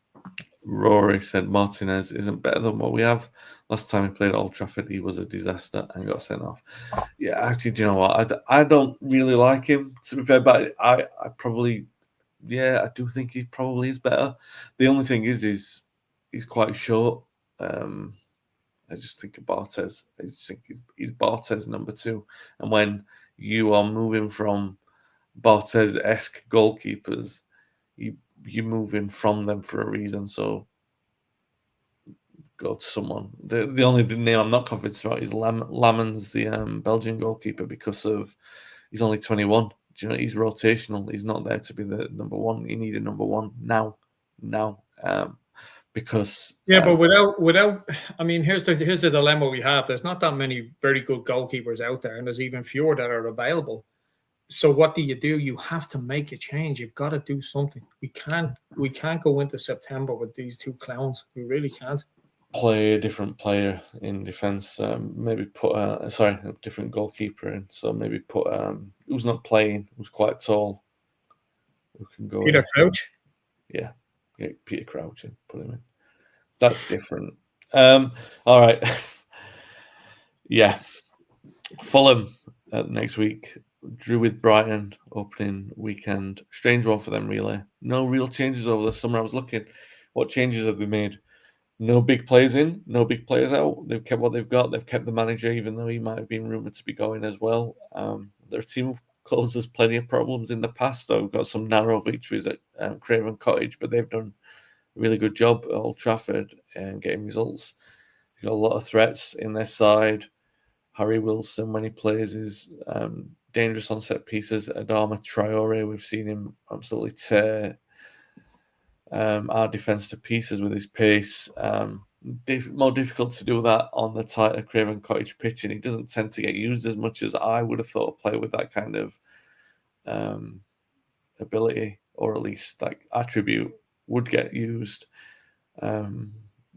Rory said Martinez isn't better than what we have. Last time he played at Old Trafford, he was a disaster and got sent off. Yeah, actually, do you know what? I don't really like him, to be fair, but I probably, I do think he probably is better. The only thing is he's quite short. I just think of Barthez. I just think he's Barthez number 2. And when you are moving from Barthez-esque goalkeepers, you're moving from them for a reason. So go to someone. The only name I'm not convinced about is Lamens, the Belgian goalkeeper, because of he's only 21. Do you know, he's rotational. He's not there to be the number one. You need a number one now. Because but without, I mean, here's the dilemma we have. There's not that many very good goalkeepers out there, and there's even fewer that are available. So what do? You have to make a change. You've got to do something. We can't go into September with these two clowns. We really can't. Play a different player in defence. Maybe put a different goalkeeper in. So maybe put who's not playing, who's quite tall, who can go. Peter Crouch. Yeah, Peter Crouch in. Put him in. That's different. All right. Yeah, Fulham next week. Drew with Brighton opening weekend. Strange one for them, really. No real changes over the summer. I was looking. What changes have they made? No big players in, no big players out. They've kept what they've got. They've kept the manager, even though he might have been rumoured to be going as well. Their team have caused us plenty of problems in the past, though. We've got some narrow victories at Craven Cottage, but they've done a really good job at Old Trafford and getting results. They've got a lot of threats in their side. Harry Wilson, when he plays, is dangerous on set pieces. Adama Traore, we've seen him absolutely tear our defence to pieces with his pace. More difficult to do that on the tighter Craven Cottage pitch, and he doesn't tend to get used as much as I would have thought a player with that kind of ability, or at least like attribute, would get used.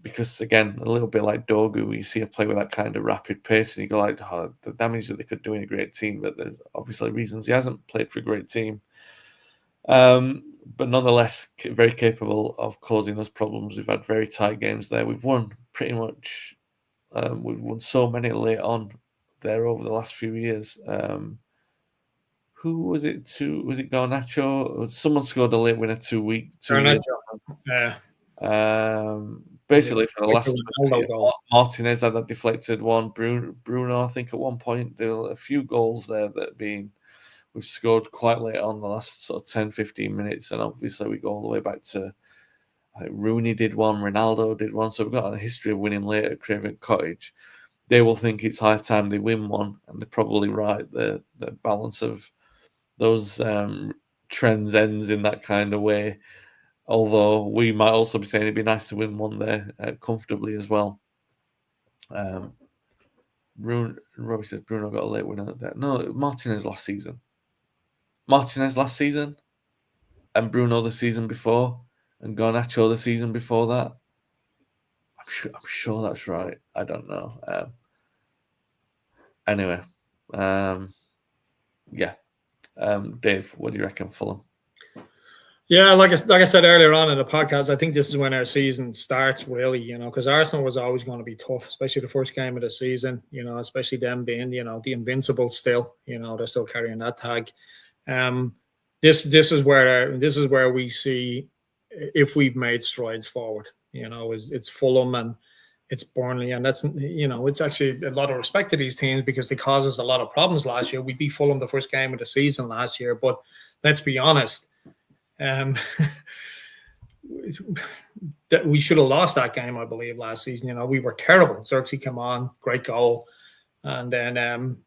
Because again, a little bit like Dogu, you see a player with that kind of rapid pace, and you go like, oh, the damage that they could do in a great team, but there's obviously reasons he hasn't played for a great team. But nonetheless, very capable of causing us problems. We've had very tight games there. We've won pretty much. We've won so many late on there over the last few years. Who was it? Was it Garnacho? Someone scored a late winner 2 years. Yeah. Basically, for the last Martinez had that deflected one. Bruno, I think at one point there were a few goals there that we've scored quite late on the last sort of 10, 15 minutes, and obviously we go all the way back to I think Rooney did one, Ronaldo did one, so we've got a history of winning late at Craven Cottage. They will think it's high time they win one, and they're probably right. The balance of those trends ends in that kind of way. Although we might also be saying it'd be nice to win one there comfortably as well. Robbie says Bruno got a late winner there. No, Martinez last season, and Bruno the season before, and Garnacho the season before that. I'm sure that's right. I don't know. Anyway, yeah. Dave, what do you reckon, Fulham? Yeah, like I said earlier on in the podcast, I think this is when our season starts, really, because Arsenal was always going to be tough, especially the first game of the season, especially them being, the invincibles still, they're still carrying that tag. This is where we see if we've made strides forward. It's Fulham and it's Burnley, and that's it's actually a lot of respect to these teams because they caused us a lot of problems last year. We beat Fulham the first game of the season last year, but let's be honest. That we should have lost that game, I believe, last season. We were terrible. Xerxes came on, great goal, and then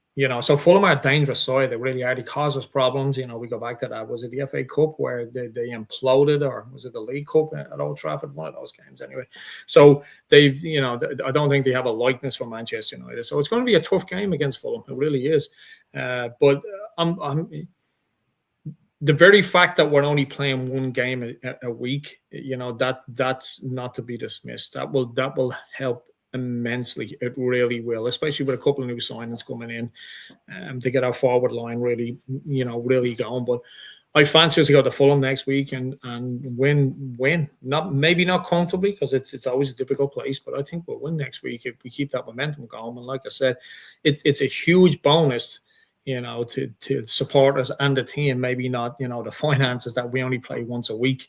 so Fulham are a dangerous side. They really are. They cause us problems. We go back to that. Was it the FA Cup where they imploded, or was it the League Cup at Old Trafford? One of those games, anyway. So they've, I don't think they have a likeness for Manchester United. So it's going to be a tough game against Fulham. It really is. But the very fact that we're only playing one game a week, that's not to be dismissed. That will help immensely. It really will, especially with a couple of new signings coming in, to get our forward line really going. But I fancy us to go to Fulham next week and win. Maybe not comfortably, because it's always a difficult place, but I think we'll win next week if we keep that momentum going. And like I said, it's a huge bonus. To support us and the team, maybe not, the finances that we only play once a week.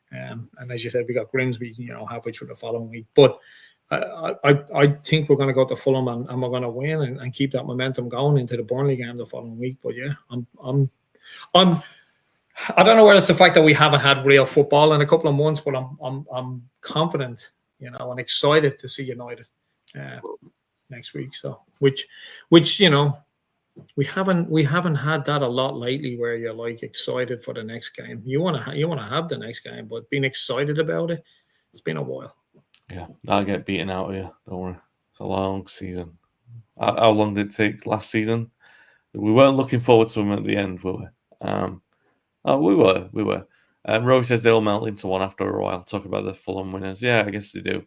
And as you said, we got Grimsby, halfway through the following week. But I think we're going to go to Fulham and we're going to win and keep that momentum going into the Burnley game the following week. But yeah, I don't know whether it's the fact that we haven't had real football in a couple of months, but I'm confident, and excited to see United next week. So, which we haven't had that a lot lately, where you're like excited for the next game. You want to have the next game, but being excited about it, it's been a while. Yeah, I'll get beaten out of you. Don't worry. It's a long season. How long did it take last season? We weren't looking forward to them at the end, were we? We were. Rory says they'll melt into one after a while. Talk about the Fulham winners. Yeah, I guess they do.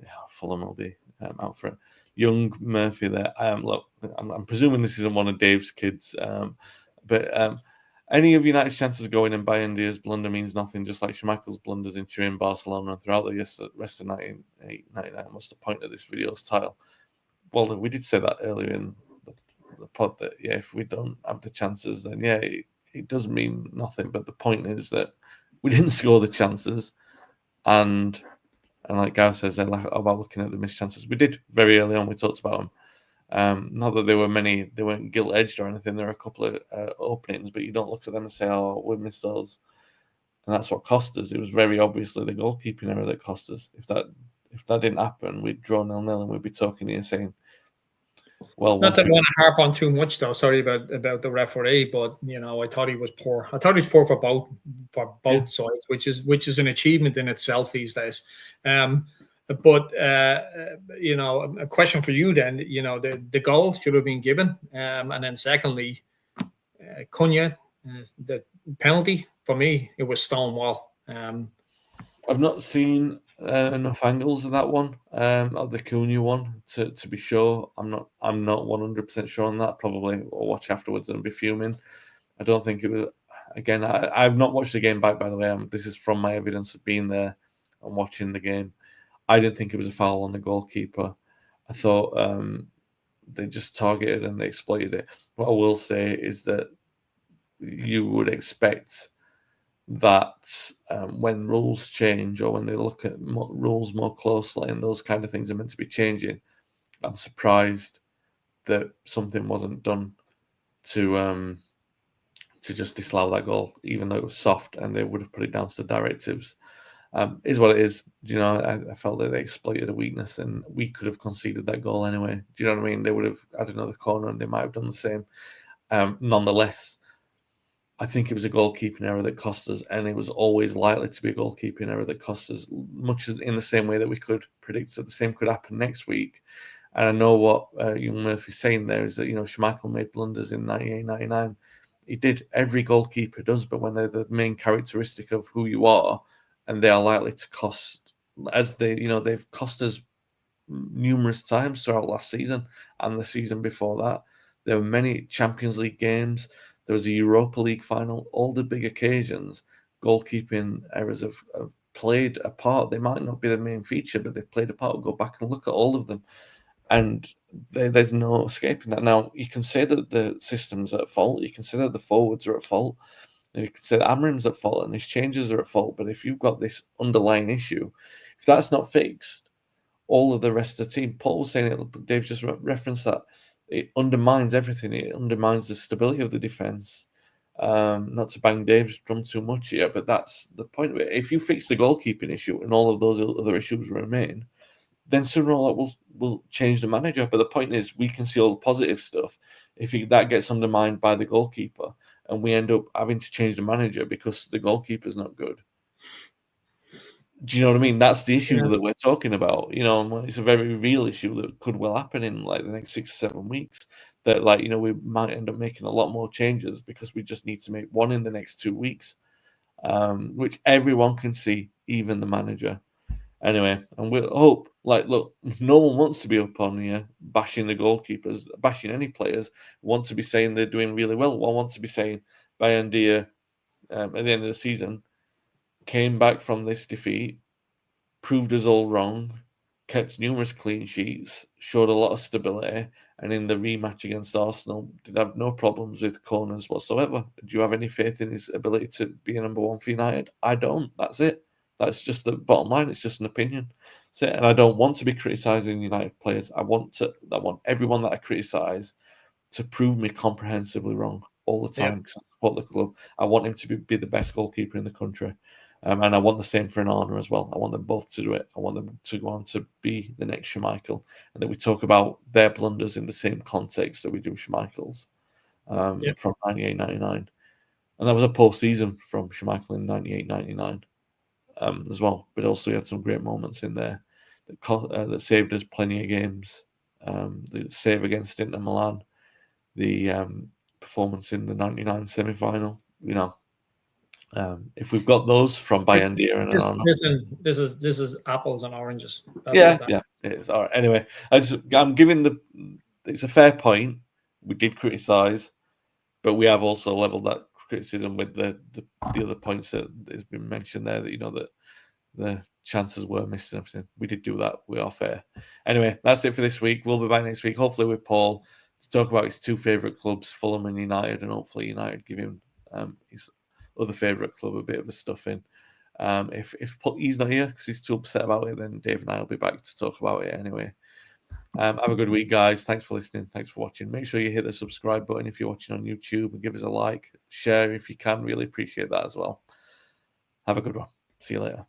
Yeah, Fulham will be out for it. Young Murphy there. Look, I'm presuming this isn't one of Dave's kids, but any of United's chances of going in Bayindir's blunder means nothing, just like Schmeichel's blunders in Turin, Barcelona, and throughout the rest of 1999. What's the point of this video's title? Well, we did say that earlier in the pod that, yeah, if we don't have the chances, then, yeah, it does mean nothing. But the point is that we didn't score the chances, and like Gav says about looking at the missed chances, we did very early on. We talked about them. Not that there were many, they weren't gilt-edged or anything. There were a couple of openings, but you don't look at them and say, oh, we missed those. And that's what cost us. It was very obviously the goalkeeping error that cost us. If that didn't happen, we'd draw 0-0 and we'd be talking here saying, well, not that I want to harp on too much, though. Sorry about the referee, but I thought he was poor. I thought he was poor for both sides, which is an achievement in itself these days. But a question for you then. The goal should have been given, and then secondly, Cunha, the penalty for me, it was stonewall. I've not seen enough angles of that one, of the Cunha one, to be sure. I'm not 100% sure on that. Probably I'll watch afterwards and be fuming. I don't think it was. Again, I've not watched the game back, by the way. This is from my evidence of being there and watching the game. I didn't think it was a foul on the goalkeeper. I thought they just targeted and they exploited it. What I will say is that you would expect that when rules change, or when they look at rules more closely, and those kind of things are meant to be changing, I'm surprised that something wasn't done to just disallow that goal, even though it was soft, and they would have put it down to the directives. Is what it is. I felt that they exploited a weakness, and we could have conceded that goal anyway. Do you know what I mean? They would have had another corner, and they might have done the same. Nonetheless, I think it was a goalkeeping error that cost us, and it was always likely to be a goalkeeping error that cost us, much as in the same way that we could predict that the same could happen next week. And I know what young Murphy's saying there is that, Schmeichel made blunders in 98-99. He did. Every goalkeeper does, but when they're the main characteristic of who you are, and they are likely to cost, as they've cost us numerous times throughout last season and the season before that. There were many Champions League games. There was a Europa League final. All the big occasions, goalkeeping errors have played a part. They might not be the main feature, but they've played a part. Go back and look at all of them. And there's no escaping that. Now, you can say that the system's at fault. You can say that the forwards are at fault. And you can say that Amorim's at fault and his changes are at fault. But if you've got this underlying issue, if that's not fixed, all of the rest of the team, Paul was saying it, Dave just referenced that, it undermines everything. It undermines the stability of the defence. Not to bang Dave's drum too much here, but that's the point of it. If you fix the goalkeeping issue and all of those other issues remain, then sooner or later we'll change the manager. But the point is, we can see all the positive stuff. If that gets undermined by the goalkeeper, and we end up having to change the manager because the goalkeeper's not good. Do you know what I mean? That's the issue that we're talking about. It's a very real issue that could well happen in like the next 6 or 7 weeks. That we might end up making a lot more changes because we just need to make one in the next 2 weeks, which everyone can see, even the manager. Anyway, and we'll hope. Look, no one wants to be up on here bashing the goalkeepers, bashing any players. Want to be saying they're doing really well. One wants to be saying Bayindir at the end of the season came back from this defeat, proved us all wrong, kept numerous clean sheets, showed a lot of stability, and in the rematch against Arsenal, did have no problems with corners whatsoever. Do you have any faith in his ability to be a number one for United? I don't. That's it. That's just the bottom line. It's just an opinion. So, and I don't want to be criticising United players. I want everyone that I criticise to prove me comprehensively wrong all the time because I support the club. I want him to be the best goalkeeper in the country. And I want the same for Onana as well. I want them both to do it. I want them to go on to be the next Schmeichel, and that we talk about their blunders in the same context that we do Schmeichel's from 98-99. And that was a poor season from Schmeichel in 98-99 as well. But also he had some great moments in there that saved us plenty of games. The save against Inter Milan, the performance in the 99 semi-final, if we've got those from Bayindir and this is apples and oranges. That's yeah, it is. All right. Anyway, I'm giving it's a fair point. We did criticise, but we have also leveled that criticism with the other points that has been mentioned there. That the chances were missed and everything. We did do that. We are fair. Anyway, that's it for this week. We'll be back next week, hopefully with Paul, to talk about his two favourite clubs, Fulham and United, and hopefully United give him his other favourite club a bit of a stuffing. If he's not here because he's too upset about it, then Dave and I will be back to talk about it anyway. Have a good week, guys. Thanks for listening. Thanks for watching. Make sure you hit the subscribe button if you're watching on YouTube, and give us a like, share if you can. Really appreciate that as well. Have a good one. See you later.